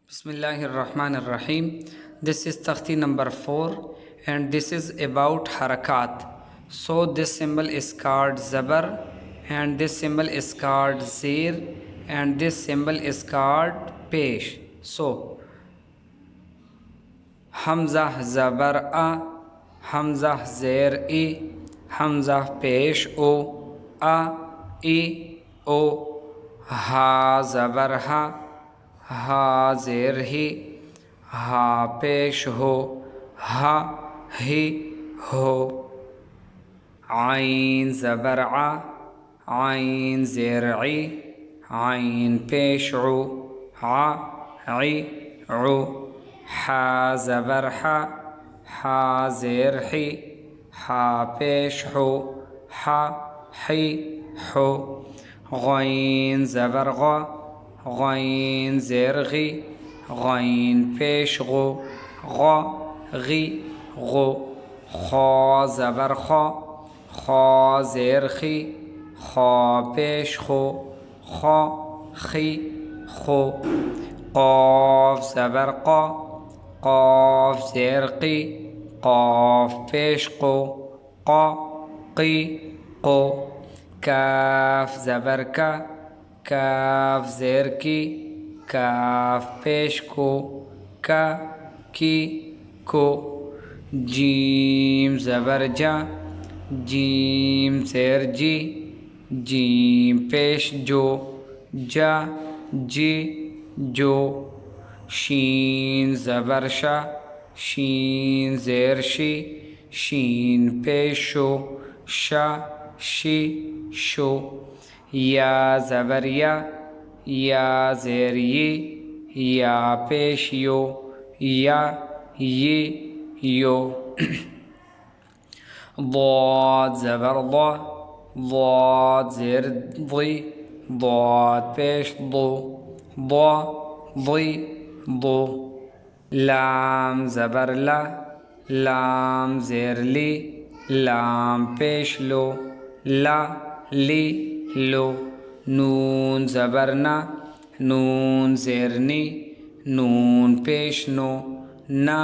Bismillahirrahmanirrahim. This is Takhti number 4 and this is about harakat. So this symbol is called Zabar and this symbol is called Zir and this symbol is called Pesh. So Hamzah Zabar A, Hamzah Zir I, Hamzah Pesh O, A, I, O, Ha Zabar Ha, हा ज़ेर ही, हा पेश हो, हा ही हो, आइन ज़बर आ, आइन ज़ेर ई, आइन पेश उ, हा ई उ, हा ज़बर हा, हा ज़ेर ही, हा पेश हो, हा ही हो, गैन ज़बर गा, गैन ज़ेर गी, गैन पेश गो, गा गी गो, खा ज़बर खा, खा ज़ेर खी, खा पेश खो, खा खी खो, क़ाफ ज़बर क़ा, क़ाफ ज़ेर क़ी, क़ाफ पेश को, क़ा क़ी को, काफ ज़बर का, काफ ज़ेर की, काफ पेश को, का की को, जीम ज़बर जा, जीम ज़ेर जी, जीम पेश जो, जा जी जो, शीन ज़बर शा, शीन ज़ेर शी, शीन पेशो, शा शी शो, या ज़बर या ज़ेर ये, या पेश यो, या ये यो, ضاد ज़बर ضा, ضاد ज़ेर ضी, ضاد पेश दो, ضा ضी दो, लाम ज़बर ला, लाम ज़ेर ली, लाम पेश लो, ला ली लो, नून ज़बर ना, नून ज़ेर नी, नून पेश नो, ना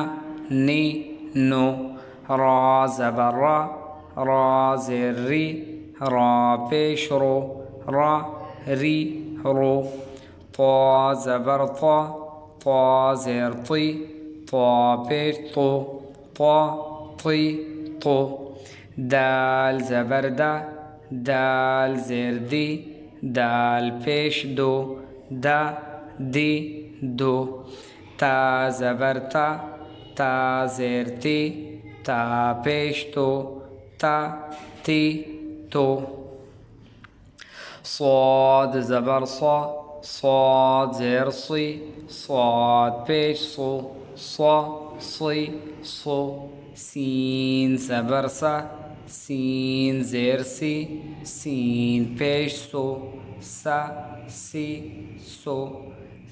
नी नो, रा ज़बर रा, रा ज़ेर री, रा पेश रो, रा री रो, ता ज़बर ता, ता ज़ेर ती, ता पेश तो, ता ती तो, दाल ज़बर दा, दाल ज़ेर दी, दाल पेश दो, दा दी दो, ता ज़बर ता, ता ज़ेर ती, ता पेश तो, ता ती तो, صاد ज़बर صا, صاد ज़ेर सी, صاد पेश सो, صا सी सो, सीन ज़बर सा, सीन ज़ेर सी, सीन पेश सो, सा सी सो,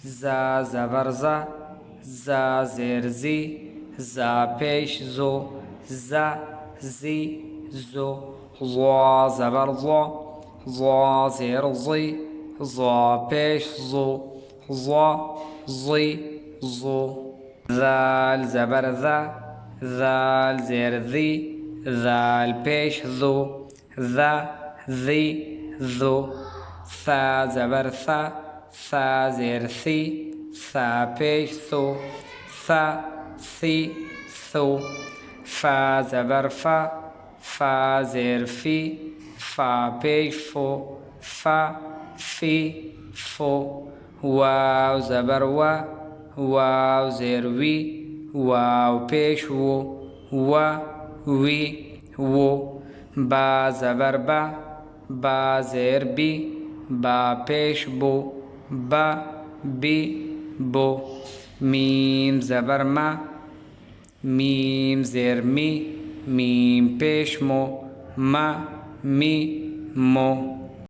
ज़ा ज़बर ज़ा, ज़ा ज़ेर ज़ी, ज़ा पेश ज़ो, ज़ा ज़ी ज़ो, ज़ा ज़बर ज़ा, ज़ा ज़ेर ज़ी, ज़ा पेश ज़ो, ज़ा ज़ी ज़ो, ज़ाल ज़बर ज़ा, ज़ाल ज़ेर ज़ी, ज़ाल पेश ज़ो, ज़ा ज़ी ज़ो, सा ज़बर सा, सा ज़ेर सी, सा पेश सो, सा सी सो, फा ज़बर फा, फा ज़ेर फी, फा पेश फो, फा फी फो, वाव ज़बर वा, वाव ज़ेर वी, वाव पेश वो, वा वी वो, बा ज़बर बा, बा ज़ेर बी, बा पेश बो, बा बी बो, मीम ज़बर मा, मीम ज़ेर मी, मीम पेश मो, मा मी मो।